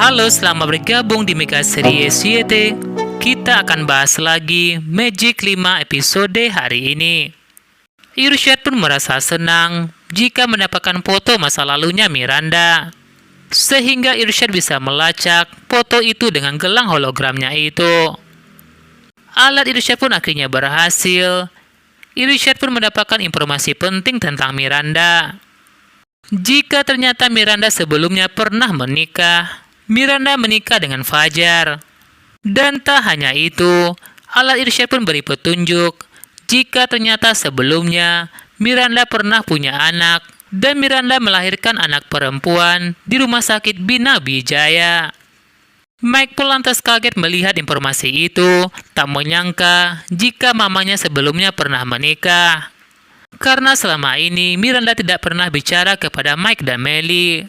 Halo, selamat bergabung di Mega Series YT. Kita akan bahas lagi Magic 5 episode hari ini. Irsyad pun merasa senang jika mendapatkan foto masa lalunya Miranda. Sehingga Irsyad bisa melacak foto itu dengan gelang hologramnya itu. Alat Irsyad pun akhirnya berhasil. Irsyad pun mendapatkan informasi penting tentang Miranda. Jika ternyata Miranda sebelumnya pernah menikah, Miranda menikah dengan Fajar. Dan tak hanya itu, alat Irsyad pun beri petunjuk jika ternyata sebelumnya Miranda pernah punya anak dan Miranda melahirkan anak perempuan di rumah sakit Bina Wijaya. Mike pun lantas kaget melihat informasi itu, tak menyangka jika mamanya sebelumnya pernah menikah. Karena selama ini Miranda tidak pernah bicara kepada Mike dan Melly.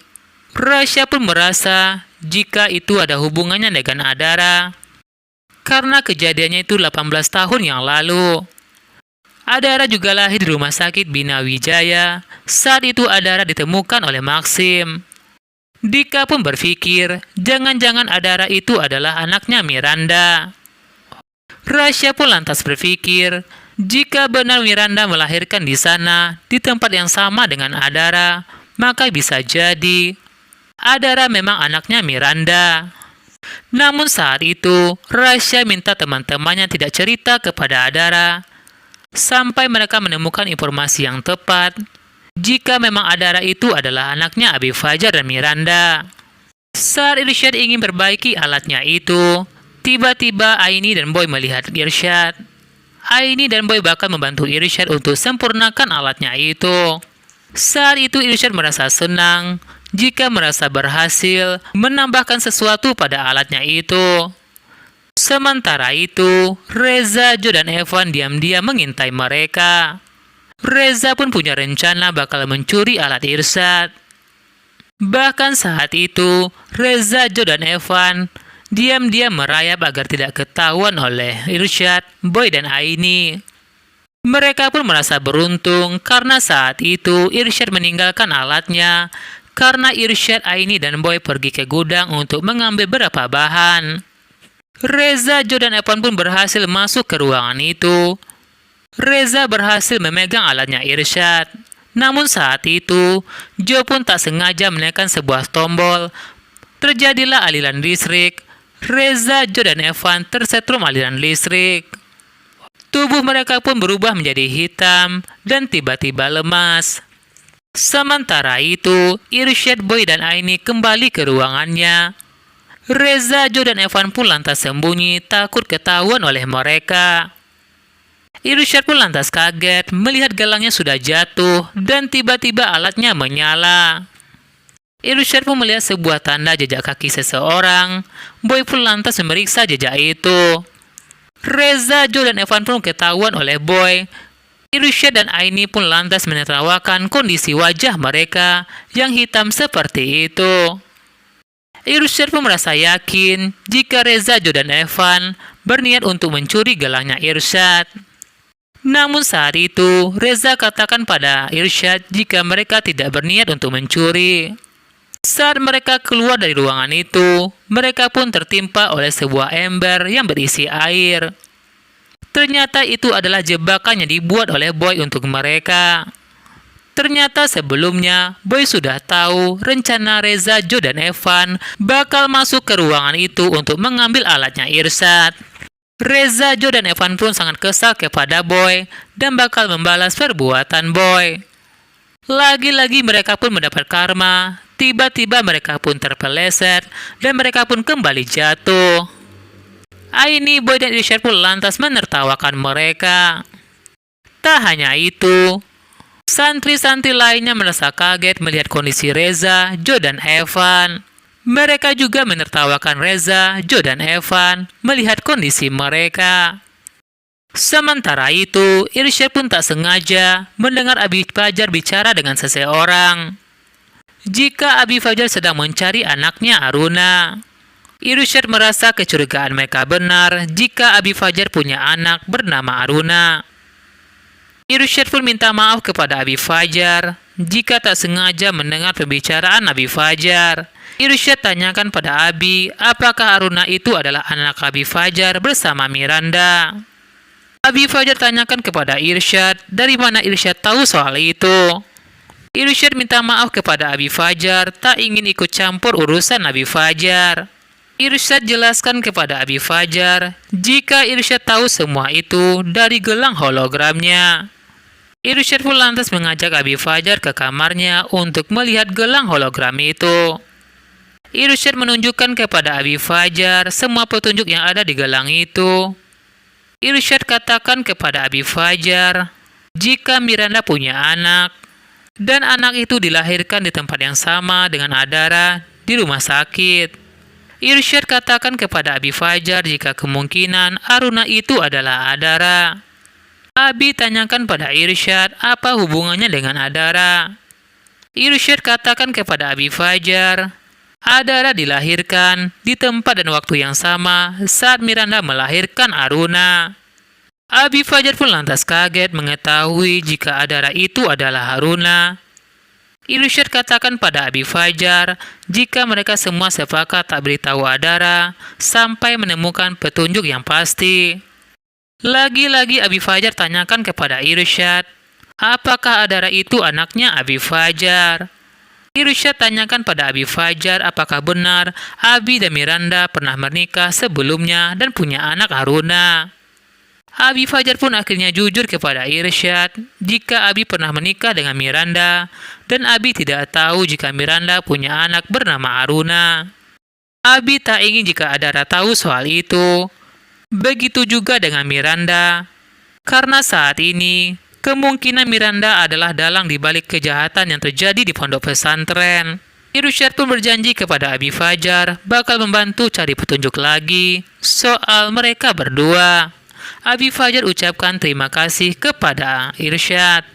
Rasya pun merasa jika itu ada hubungannya dengan Adara. Karena kejadiannya itu 18 tahun yang lalu. Adara juga lahir di rumah sakit Bina Wijaya. Saat itu Adara ditemukan oleh Maxim. Dika pun berpikir, jangan-jangan Adara itu adalah anaknya Miranda. Rasya pun lantas berpikir, jika benar Miranda melahirkan di sana, di tempat yang sama dengan Adara, maka bisa jadi Adara memang anaknya Miranda. Namun saat itu, Rasya minta teman-temannya tidak cerita kepada Adara, sampai mereka menemukan informasi yang tepat, jika memang Adara itu adalah anaknya Abi Fajar dan Miranda. Saat Irsyad ingin perbaiki alatnya itu, tiba-tiba Aini dan Boy melihat Irsyad. Aini dan Boy bakal membantu Irsyad untuk sempurnakan alatnya itu. Saat itu Irsyad merasa senang jika merasa berhasil menambahkan sesuatu pada alatnya itu. Sementara itu, Reza, Jo, dan Evan diam-diam mengintai mereka. Reza pun punya rencana bakal mencuri alat Irsyad. Bahkan saat itu, Reza, Jo, dan Evan diam-diam merayap agar tidak ketahuan oleh Irsyad, Boy, dan Aini. Mereka pun merasa beruntung karena saat itu Irsyad meninggalkan alatnya karena Irsyad, Aini, dan Boy pergi ke gudang untuk mengambil beberapa bahan. Reza, Jo, dan Evan pun berhasil masuk ke ruangan itu. Reza berhasil memegang alatnya Irsyad. Namun saat itu, Jo pun tak sengaja menekan sebuah tombol. Terjadilah aliran listrik. Reza, Jo, dan Evan tersetrum aliran listrik. Tubuh mereka pun berubah menjadi hitam dan tiba-tiba lemas. Sementara itu, Irsyad, Boy, dan Aini kembali ke ruangannya. Reza, Jo, dan Evan pun lantas sembunyi takut ketahuan oleh mereka. Irsyad pun lantas kaget melihat gelangnya sudah jatuh dan tiba-tiba alatnya menyala. Irsyad pun melihat sebuah tanda jejak kaki seseorang. Boy pun lantas memeriksa jejak itu. Reza, Jo, dan Evan pun ketahuan oleh Boy. Irsyad dan Aini pun lantas menertawakan kondisi wajah mereka yang hitam seperti itu. Irsyad pun merasa yakin jika Reza, Jo, dan Evan berniat untuk mencuri gelangnya Irsyad. Namun saat itu, Reza katakan pada Irsyad jika mereka tidak berniat untuk mencuri. Saat mereka keluar dari ruangan itu, mereka pun tertimpa oleh sebuah ember yang berisi air. Ternyata itu adalah jebakan yang dibuat oleh Boy untuk mereka. Ternyata sebelumnya, Boy sudah tahu rencana Reza, Jo, dan Evan bakal masuk ke ruangan itu untuk mengambil alatnya Irsyad. Reza, Jo, dan Evan pun sangat kesal kepada Boy dan bakal membalas perbuatan Boy. Lagi-lagi mereka pun mendapat karma. Tiba-tiba mereka pun terpeleset dan mereka pun kembali jatuh. Aini, Boy, dan Irsyad pun lantas menertawakan mereka. Tak hanya itu, santri-santri lainnya merasa kaget melihat kondisi Reza, Jo, dan Evan. Mereka juga menertawakan Reza, Jo, dan Evan melihat kondisi mereka. Sementara itu, Irsyad pun tak sengaja mendengar Abi Fajar bicara dengan seseorang. Jika Abi Fajar sedang mencari anaknya Aruna. Irsyad merasa kecurigaan mereka benar jika Abi Fajar punya anak bernama Aruna. Irsyad pun minta maaf kepada Abi Fajar jika tak sengaja mendengar pembicaraan Abi Fajar. Irsyad tanyakan pada Abi apakah Aruna itu adalah anak Abi Fajar bersama Miranda. Abi Fajar tanyakan kepada Irsyad dari mana Irsyad tahu soal itu. Irsyad minta maaf kepada Abi Fajar tak ingin ikut campur urusan Abi Fajar. Irsyad jelaskan kepada Abi Fajar jika Irsyad tahu semua itu dari gelang hologramnya. Irsyad pun lantas mengajak Abi Fajar ke kamarnya untuk melihat gelang hologram itu. Irsyad menunjukkan kepada Abi Fajar semua petunjuk yang ada di gelang itu. Irsyad katakan kepada Abi Fajar jika Miranda punya anak, dan anak itu dilahirkan di tempat yang sama dengan Adara di rumah sakit. Irsyad katakan kepada Abi Fajar jika kemungkinan Aruna itu adalah Adara. Abi tanyakan pada Irsyad apa hubungannya dengan Adara. Irsyad katakan kepada Abi Fajar, Adara dilahirkan di tempat dan waktu yang sama saat Miranda melahirkan Aruna. Abi Fajar pun lantas kaget mengetahui jika Adara itu adalah Aruna. Irsyad katakan pada Abi Fajar jika mereka semua sepakat tak beritahu Adara sampai menemukan petunjuk yang pasti. Lagi-lagi Abi Fajar tanyakan kepada Irsyad, apakah Adara itu anaknya Abi Fajar? Irsyad tanyakan pada Abi Fajar apakah benar Abi dan Miranda pernah menikah sebelumnya dan punya anak Aruna. Abi Fajar pun akhirnya jujur kepada Irsyad jika Abi pernah menikah dengan Miranda dan Abi tidak tahu jika Miranda punya anak bernama Aruna. Abi tak ingin jika Adara tahu soal itu. Begitu juga dengan Miranda. Karena saat ini, kemungkinan Miranda adalah dalang di balik kejahatan yang terjadi di pondok pesantren. Irsyad pun berjanji kepada Abi Fajar bakal membantu cari petunjuk lagi soal mereka berdua. Abi Fajar ucapkan terima kasih kepada Irsyad.